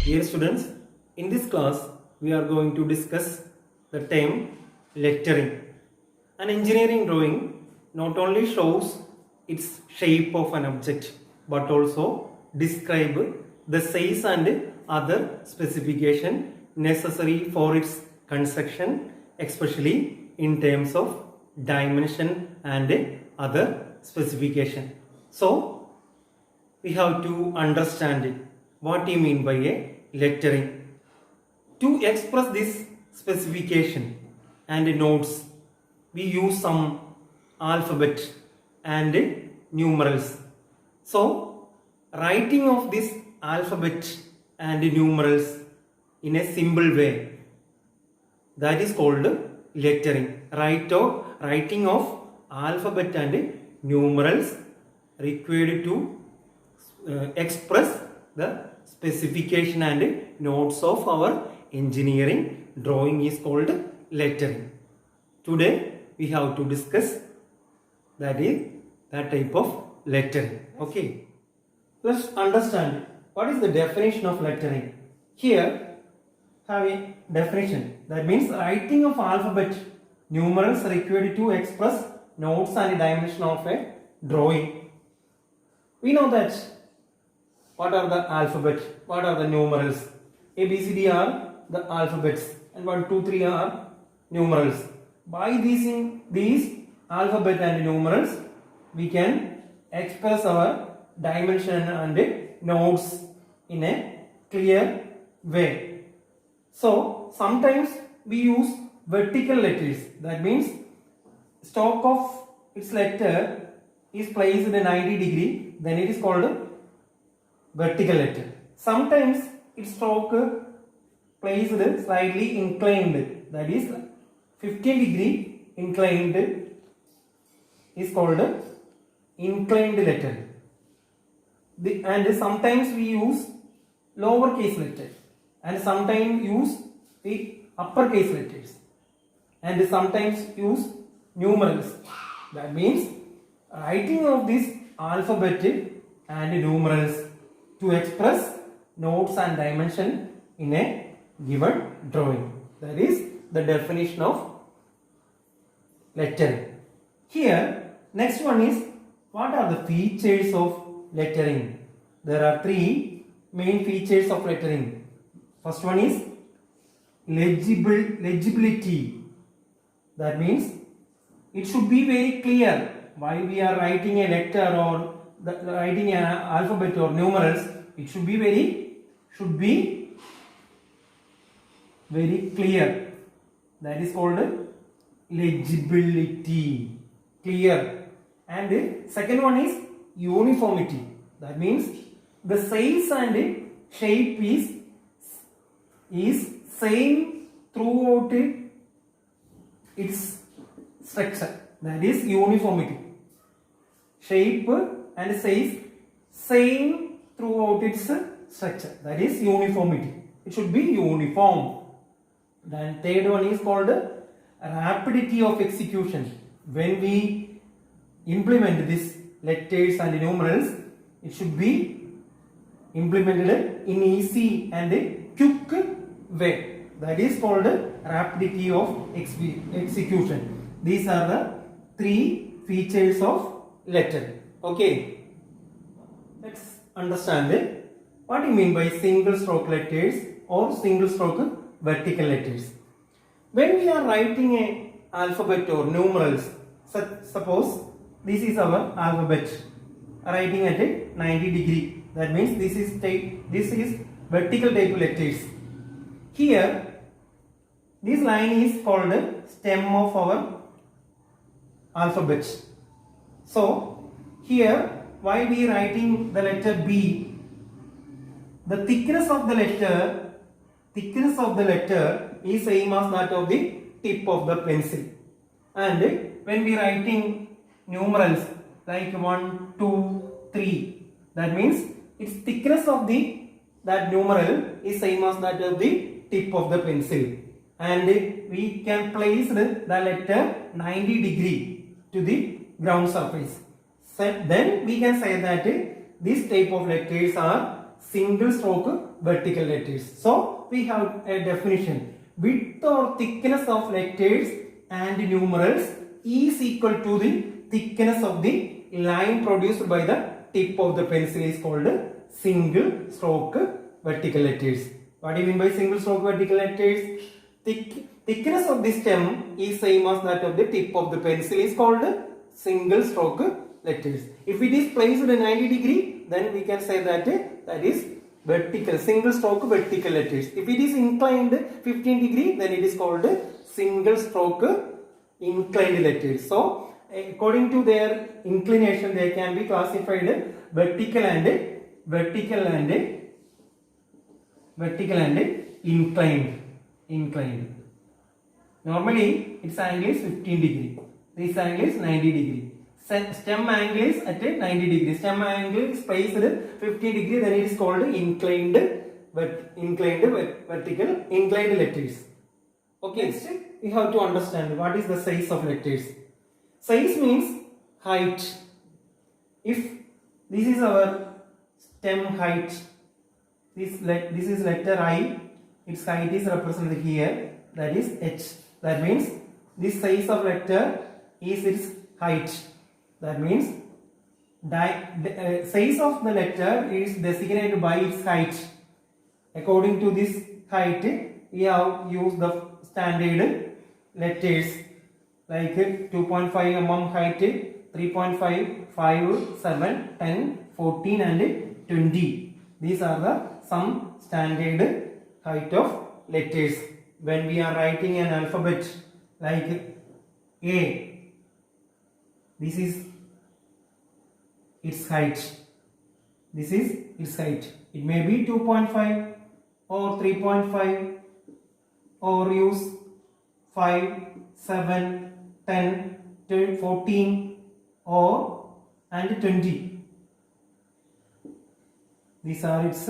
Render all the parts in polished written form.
Dear students, in this class we are going to discuss the term lettering. An engineering drawing not only shows its shape of an object but also describe the size and other specification necessary for its construction, especially in terms of dimension and other specification. So we have to understand what you mean by a lettering. To express this specification and notes, we use some alphabet and numerals. So, writing of this alphabet and numerals in a simple way, that is called lettering. Writing of alphabet and numerals required to express the specification and notes of our engineering drawing is called lettering. Today we have to discuss that type of lettering. Okay, let's understand what is the definition of lettering. Here have a definition, that means writing of alphabet numerals required to express notes and dimension of a drawing. We know that what are the alphabet, what are the numerals. A, B, C, D are the alphabets and 1, 2, 3 are numerals. By these alphabet and numerals we can express our dimension and notes in a clear way. So sometimes we use vertical letters, that means stalk of its letter is placed in a 90 degree, then it is called vertical letter. Sometimes its stalk placed slightly inclined, that is 15 degree inclined, is called inclined letter. And sometimes we use lowercase letter and sometimes use the uppercase letters and sometimes use numerals. That means writing of this alphabet and numerals to express notes and dimension in a given drawing. That is the definition of lettering. Here, next one is, what are the features of lettering? There are three main features of lettering. First one is legibility. That means it should be very clear. While we are writing a letter or writing an alphabet or numerals, it should be very clear. That is called legibility, clear. And second one is uniformity. That means the size and shape is same throughout its structure. That is uniformity. Shape and size same throughout its structure. That is uniformity. It should be uniform. Then third one is called rapidity of execution. When we implement these letters and numerals, it should be implemented in easy and quick way. That is called rapidity of execution. These are the three features of letter. Okay, let's understand what do you mean by single stroke letters or single stroke vertical letters. When we are writing a alphabet or numerals, suppose this is our alphabet, writing at a 90 degree. That means this is vertical type letters. Here, this line is called stem of our alphabet. So here, while we writing the letter B, the thickness of the letter is same as that of the tip of the pencil. And when we writing numerals like 1, 2, 3, that means its thickness of that numeral is same as that of the tip of the pencil. And we can place the letter 90 degree to the ground surface. So then we can say that this type of letters are single stroke vertical letters. So we have a definition. Width or thickness of letters and numerals is equal to the thickness of the line produced by the tip of the pencil is called single stroke vertical letters. What do you mean by single stroke vertical letters? Thickness of the stem is same as that of the tip of the pencil is called single stroke letters. If it is placed at 90 degree, then we can say that that is vertical, single stroke vertical letters. If it is inclined 15 degree, then it is called single stroke inclined letters. So according to their inclination, they can be classified vertical and inclined. Normally its angle is 15 degree. This angle is 90 degree. Stem angle is at 90 degree. Stem angle is placed 15 degree. Then it is called inclined letters. Okay, next we have to understand what is the size of letters. Size means height. If this is our stem height, this is letter I, its height is represented here, that is h. That means this size of letter is its height. That means size of the letter is designated by its height. According to this height, we have used the standard letters like 2.5 mm height, 3.5, 5, 7, 10, 14 and 20. These are the some standard height of letters. When we are writing an alphabet like A, this is its height. This is its height. It may be 2.5 or 3.5 or use 5, 7, 10, 14 or and 20. These are its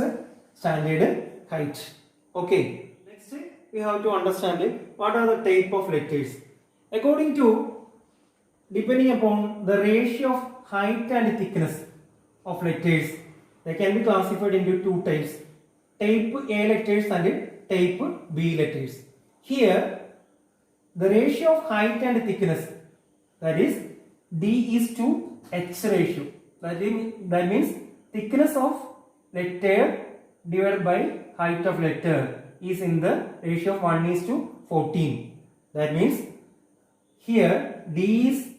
standard height. Okay. Next we have to understand what are the type of letters. According to, depending upon the ratio of height and thickness of letters, they can be classified into two types: type A letters and type B letters. Here the ratio of height and thickness, that is D is to H ratio. That means thickness of letter divided by height of letter is in the ratio of 1:14. That means here D is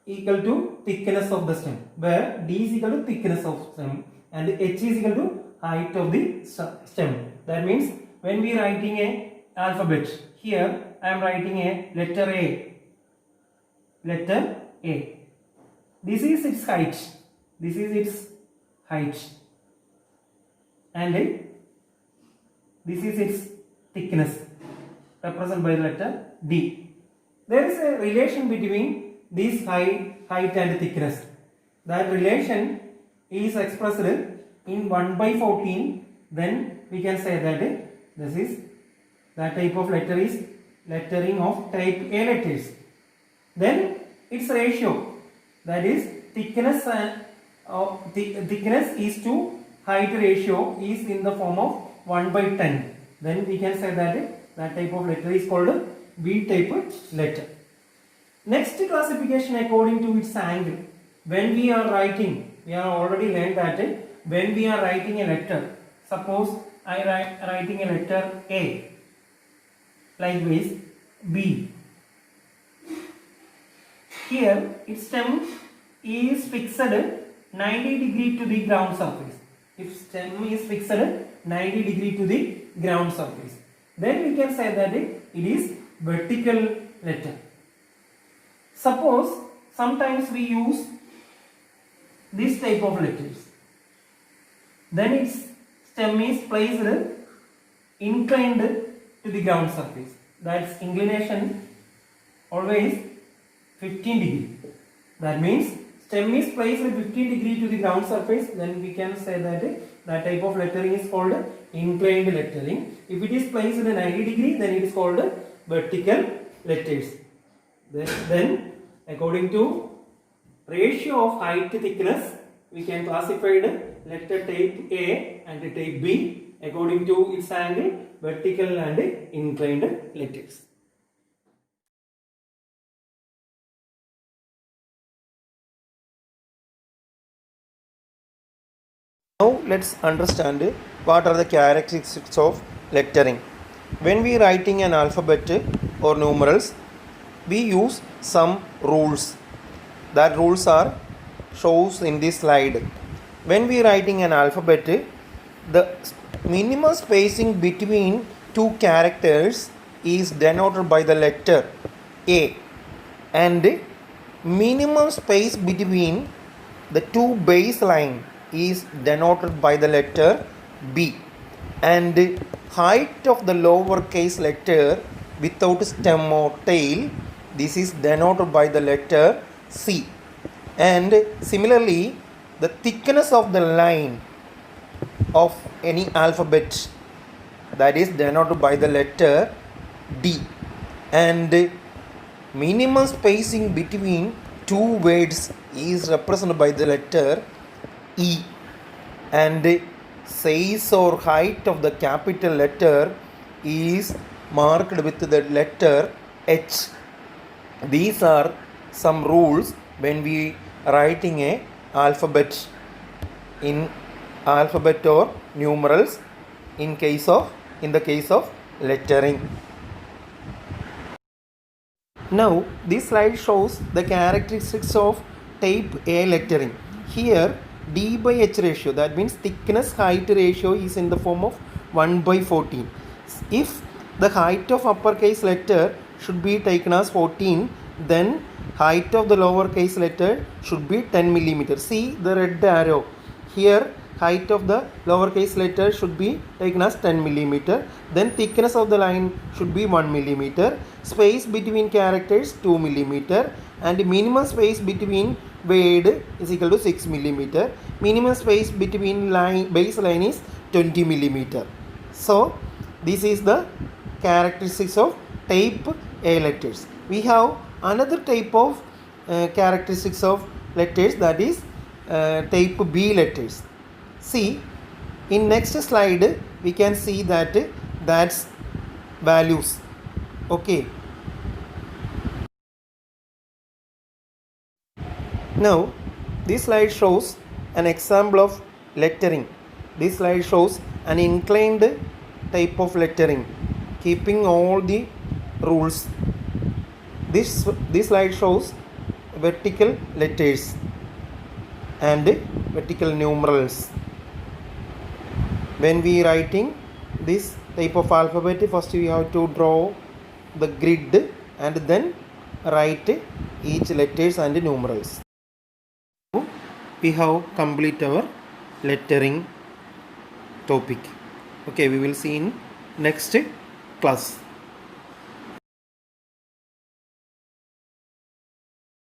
equal to thickness of the stem, where D is equal to thickness of stem and H is equal to height of the stem. That means when we are writing a alphabet, here I am writing a letter A. Letter A. This is its height. This is its height. And this is its thickness, represented by the letter D. There is a relation between this height and thickness. That relation is expressed in 1/14. Then we can say that this is that type of letter is lettering of type A letters. Then its ratio, that is thickness thickness is to height ratio is in the form of 1/10. Then we can say that that type of letter is called B type letter. Next classification according to its angle. When we are writing, we have already learned that when we are writing a letter, suppose I writing a letter A, likewise B. Here its stem is fixed 90 degree to the ground surface. If stem is fixed 90 degree to the ground surface, then we can say that it is vertical letter. Suppose sometimes we use this type of letters, then its stem is placed inclined to the ground surface. That's inclination always 15 degree. That means stem is placed 15 degree to the ground surface, then we can say that that type of lettering is called inclined lettering. If it is placed 90 degree, then it is called vertical letters. Then according to ratio of height to thickness, we can classify letter type A and type B according to its angle, vertical and inclined letters. Now let's understand what are the characteristics of lettering. When we writing an alphabet or numerals, we use some rules. That rules are shows in this slide. When we writing an alphabet, the minimum spacing between two characters is denoted by the letter A, and minimum space between the two baseline is denoted by the letter B, and height of the lowercase letter without stem or tail, this is denoted by the letter C, and similarly the thickness of the line of any alphabet, that is denoted by the letter D, and minimum spacing between two words is represented by the letter E, and size or height of the capital letter is marked with the letter H. These are some rules when we writing a alphabet in alphabet or numerals in the case of lettering. Now this slide shows the characteristics of type A lettering. Here D by H ratio, that means thickness height ratio, is in the form of 1/14. If the height of uppercase letter should be taken as 14, then height of the lowercase letter should be 10 millimeter. See the red arrow here, height of the lowercase letter should be taken as 10 millimeter. Then thickness of the line should be 1 millimeter. Space between characters 2 millimeter, and minimum space between word is equal to 6 millimeter. Minimum space between base line is 20 millimeter. So this is the characteristics of type A letters. We have another type of characteristics of letters, that is type B letters. See, in next slide we can see that's values. Okay. Now this slide shows an example of lettering. This slide shows an inclined type of lettering, keeping all the rules. This slide shows vertical letters and vertical numerals. When we writing this type of alphabet, first we have to draw the grid and then write each letters and numerals. We have complete our lettering topic. Okay, we will see in next class.